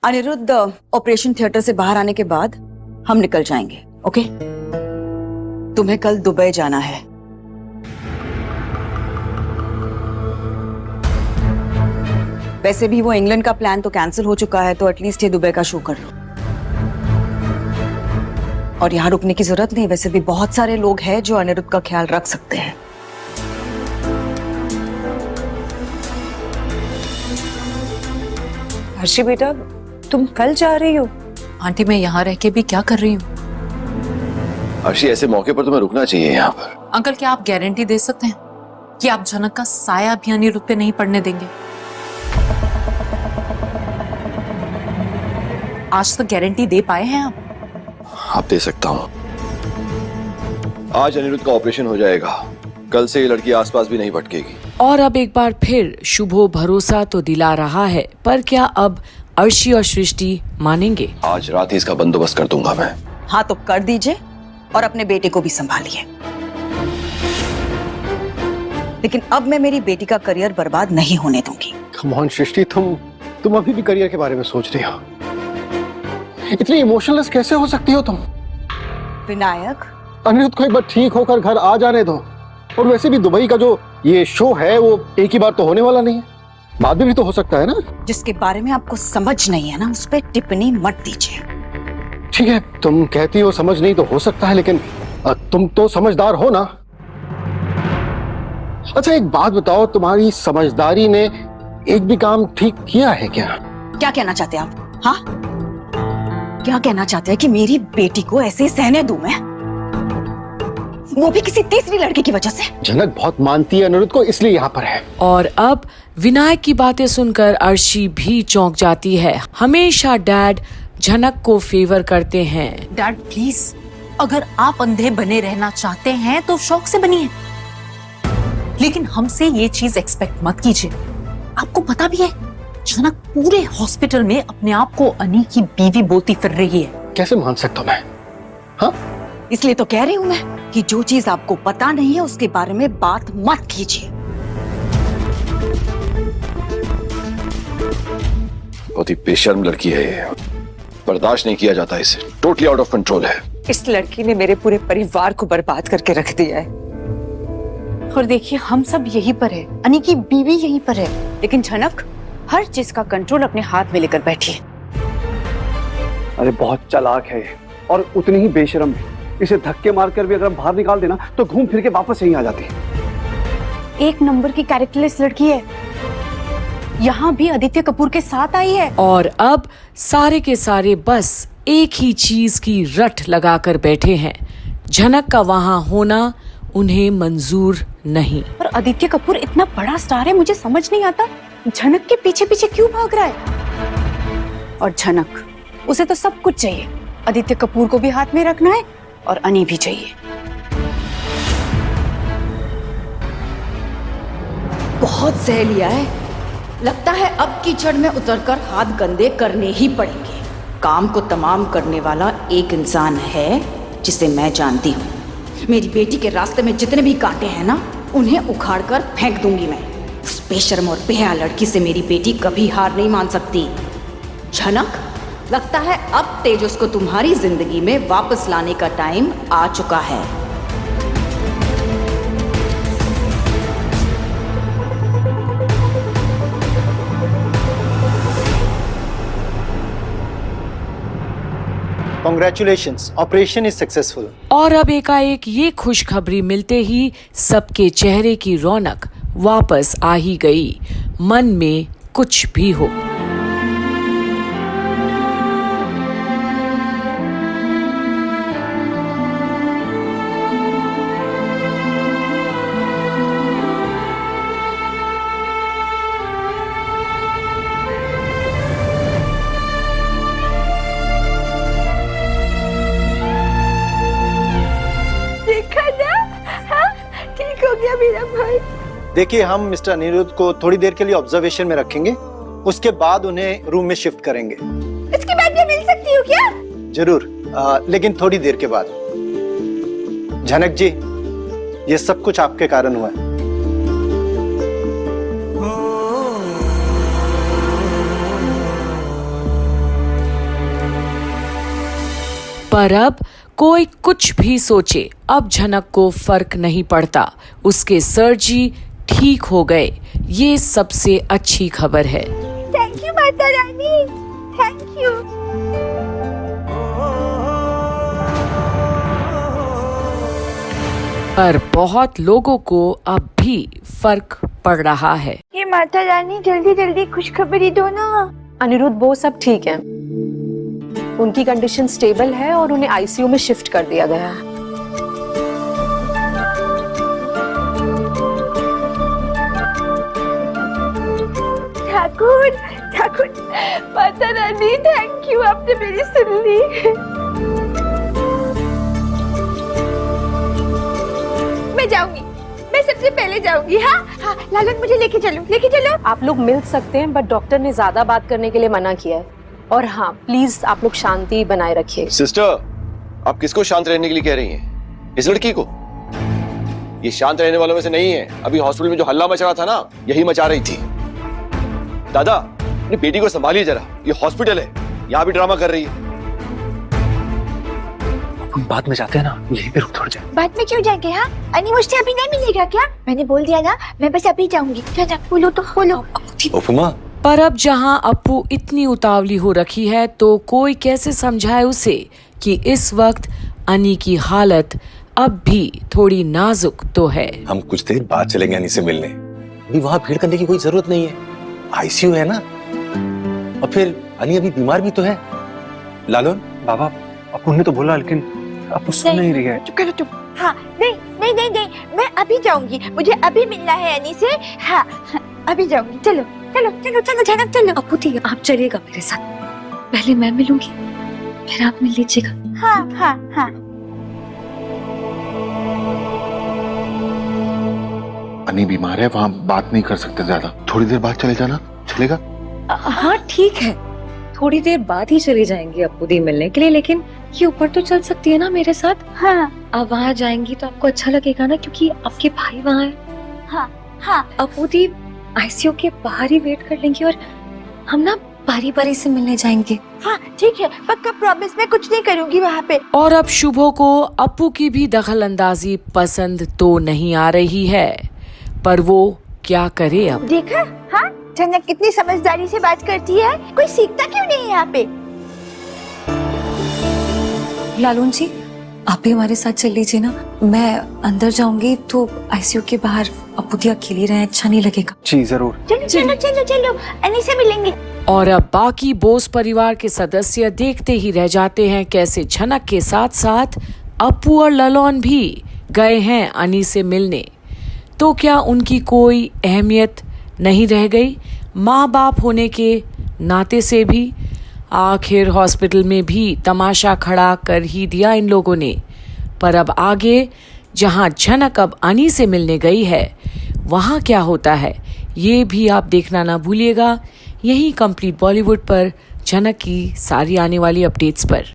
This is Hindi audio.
अनिरुद्ध, ऑपरेशन थिएटर से बाहर आने के बाद हम निकल जाएंगे, ओके? तुम्हें कल दुबई जाना है। वैसे भी वो इंग्लैंड का प्लान तो कैंसिल हो चुका है, तो एटलीस्ट ये दुबई का शो कर लो। और यहाँ रुकने की जरूरत नहीं, वैसे भी बहुत सारे लोग हैं जो अनिरुद्ध का ख्याल रख सकते हैं। हर्षी बेटा, तुम कल जा रही हो? आंटी, मैं यहाँ रह के भी क्या कर रही हूँ? हर्षी, ऐसे मौके पर तुम्हें रुकना चाहिए यहाँ पर। अंकल, क्या आप गारंटी दे सकते हैं कि आप झनक का साया भी अनिरुद्ध पे नहीं पड़ने देंगे? आज तक गारंटी दे पाए हैं आप? आप दे सकता हूँ। आज अनिरुद्ध का ऑपरेशन हो जाएगा, कल से ये लड़की आसपास भी नहीं भटकेगी। और अब एक बार फिर शुभो भरोसा तो दिला रहा है, पर क्या अब अर्शी और सृष्टि मानेंगे? आज रात ही इसका बंदोबस्त कर दूंगा मैं। हाँ तो कर दीजिए, और अपने बेटे को भी संभालिए। लेकिन अब मैं मेरी बेटी का करियर बर्बाद नहीं होने दूंगी। कम ऑन सृष्टि, तुम अभी भी करियर के बारे में सोच रही हो? इतनी इमोशनलेस कैसे हो सकती हो तुम? विनायक, अनिरुद्ध को एक बार ठीक होकर घर आ जाने दो। और वैसे भी दुबई का जो ये शो है वो एक ही बार तो होने वाला नहीं है, बाद में भी तो हो सकता है ना। जिसके बारे में आपको समझ नहीं है ना, उस पर टिप्पणी मत दीजिए। ठीक है, तुम कहती हो समझ नहीं तो हो सकता है, लेकिन तुम तो समझदार हो ना। अच्छा एक बात बताओ, तुम्हारी समझदारी ने एक भी काम ठीक किया है क्या? क्या कहना चाहते हैं आप? हाँ, क्या कहना चाहते हैं कि मेरी बेटी को ऐसे सहने दूं मैं, वो भी किसी तीसरी लड़की की वजह से? झनक बहुत मानती है अनिरुद्ध को, इसलिए यहाँ पर है। और अब विनायक की बातें सुनकर अर्शी भी चौंक जाती है। हमेशा डैड झनक को फेवर करते हैं। डैड प्लीज, अगर आप अंधे बने रहना चाहते हैं तो शौक से बनिए, लेकिन हमसे ये चीज एक्सपेक्ट मत कीजिए। आपको पता भी है, झनक पूरे हॉस्पिटल में अपने आप को अनी की बीवी बोलती फिर रही है। कैसे मान सकता हूँ मैं? हाँ, इसलिए तो कह रही हूं मैं कि जो चीज आपको पता नहीं है उसके बारे में बात मत कीजिए। बहुत ही बेशर्म लड़की है ये, बर्दाश्त नहीं किया जाता इसे, टोटली आउट ऑफ कंट्रोल है। इस लड़की ने मेरे पूरे परिवार को बर्बाद करके रख दिया है। और देखिए, हम सब यहीं पर है, अनी की बीवी यहीं पर है, लेकिन झनक हर चीज का कंट्रोल अपने हाथ में लेकर बैठी है। अरे बहुत चालाक है और उतनी ही बेशर्म है। इसे धक्के मारकर भी अगर हम बाहर निकाल देना तो घूम फिर के वापस यहीं आ जाती है। एक नंबर की कैरेक्टरलेस लड़की है। यहाँ भी आदित्य कपूर के साथ आई है। और अब सारे के सारे बस एक ही चीज की रट लगाकर बैठे हैं, झनक का वहाँ होना उन्हें मंजूर नहीं। और आदित्य कपूर इतना बड़ा स्टार है, मुझे समझ नहीं आता झनक के पीछे पीछे क्यों भाग रहा है। और झनक, उसे तो सब कुछ चाहिए, आदित्य कपूर को भी हाथ में रखना है और अनी भी चाहिए। बहुत सह लिया है, लगता है अब कीचड़ में उतरकर हाथ गंदे करने ही पड़ेंगे। काम को तमाम करने वाला एक इंसान है जिसे मैं जानती हूँ। मेरी बेटी के रास्ते में जितने भी कांटे हैं ना, उन्हें उखाड़कर फेंक दूंगी मैं। उस बेशर्म और बेहया लड़की से मेरी बेटी कभी हार नहीं मान सकती। झनक, लगता है अब तेजस को तुम्हारी जिंदगी में वापस लाने का टाइम आ चुका है। Congratulations, operation is successful. और अब एकाएक ये खुशखबरी मिलते ही सबके चेहरे की रौनक वापस आ ही गई, मन में कुछ भी हो। देखिए, हम मिस्टर अनिरुद्ध को थोड़ी देर के लिए ऑब्जर्वेशन में रखेंगे, उसके बाद उन्हें रूम में शिफ्ट करेंगे। इसके बाद मैं मिल सकती हूँ क्या? जरूर, लेकिन थोड़ी देर के बाद। झनक जी, ये सब कुछ आपके कारण हुआ है। पर अब कोई कुछ भी सोचे, अब झनक को फर्क नहीं पड़ता। उसके सर्जी ठीक हो गए, ये सबसे अच्छी खबर है। Thank you Mata Rani, thank you. पर बहुत लोगों को अब भी फर्क पड़ रहा है। ये माता रानी जल्दी जल्दी खुशखबरी दो ना। अनिरुद्ध वो सब ठीक है, उनकी कंडीशन स्टेबल है और उन्हें आईसीयू में शिफ्ट कर दिया गया है। ठाकुर ठाकुर, माता रानी थैंक यू, आपने मेरी सुन ली। मैं जाऊंगी, मैं सबसे पहले जाऊंगी। हाँ हाँ लालन, मुझे लेके चलो, लेके चलो। आप लोग मिल सकते हैं, बट डॉक्टर ने ज्यादा बात करने के लिए मना किया है। और हाँ प्लीज आप लोग शांति बनाए रखिए। सिस्टर, आप किसको शांत रहने के लिए कह रही हैं? इस लड़की को? ये शांत रहने वालों में से नहीं है। अभी हॉस्पिटल में जो हल्ला मच रहा था ना, यही मचा रही थी। दादा, अपनी बेटी को संभालिए जरा, ये हॉस्पिटल है, यहाँ भी ड्रामा कर रही है। हम बाद में जाते हैं ना, यहीं पे रुक थोड़ा जाए। बाद में क्यों जाएंगे? हाँ अनी मुझसे अभी नहीं मिलेगा क्या? मैंने बोल दिया ना, मैं बस अभी जाऊंगी। चल बोलो तो बोलो। उपमा, पर अब जहां अप्पू इतनी उतावली हो रखी है, तो कोई कैसे समझाए उसे कि इस वक्त अनी की हालत अब भी थोड़ी नाजुक तो है। हम कुछ देर बाद चलेंगे अनी से मिलने। अभी वहाँ भीड़ करने की कोई जरूरत नहीं है, आईसीयू है ना। और फिर अनी अभी बीमार भी तो है। लालन, बाबा अपुन ने तो बोला, लेकिन अप्पू सुन नहीं रही है। चुप करो तुम। हाँ नहीं नहीं नहीं नहीं, मैं अभी जाऊंगी, मुझे अभी मिलना है अनी से। हाँ अभी जाऊंगी। चलो चलो चलो चलो झनक चलो। अप्पू दी, आप चलिएगा मेरे साथ, पहले मैं मिलूंगी फिर आप मिल लीजिएगा। हाँ हाँ हाँ। अनी बीमार है, वहाँ बात नहीं कर सकते ज्यादा। थोड़ी देर बाद चले जाना, चलेगा? हाँ ठीक है, थोड़ी देर बाद ही चली जाएंगी अप्पू दी मिलने के लिए, लेकिन ये ऊपर तो चल सकती है ना मेरे साथ। हाँ आप वहाँ जाएंगी तो आपको अच्छा लगेगा ना, क्योंकि आपके भाई वहाँ है। हाँ हाँ। अप्पू दी आईसीयू के बाहर ही वेट कर लेंगी और हम ना बारी बारी से मिलने जाएंगे। हाँ ठीक है, पक्का प्रॉमिस, मैं कुछ नहीं करूंगी वहाँ पे। और अब शुभो को अप्पू की भी दखल अंदाजी पसंद तो नहीं आ रही है, पर वो क्या करे अब। देखा? हाँ झनक कितनी समझदारी से बात करती है, कोई सीखता क्यों नहीं है यहाँ पे? लालून जी, आप भी हमारे साथ चल लीजिए ना। मैं अंदर जाऊंगी तो आईसीयू के बाहर अप्पू दी अकेली रहे, अच्छा नहीं लगेगा। जी जरूर। चलो चलो चलो चलो, अनी से मिलेंगे। और अब बाकी बोस परिवार के सदस्य देखते ही रह जाते हैं कैसे झनक के साथ साथ अप्पू और ललन भी गए हैं अनी से मिलने। तो क्या उनकी कोई अहमियत नहीं रह गई? माँ बाप होने के नाते से भी आखिर हॉस्पिटल में भी तमाशा खड़ा कर ही दिया इन लोगों ने। पर अब आगे जहां झनक अब अनी से मिलने गई है, वहां क्या होता है ये भी आप देखना ना भूलिएगा, यही कंप्लीट बॉलीवुड पर झनक की सारी आने वाली अपडेट्स पर।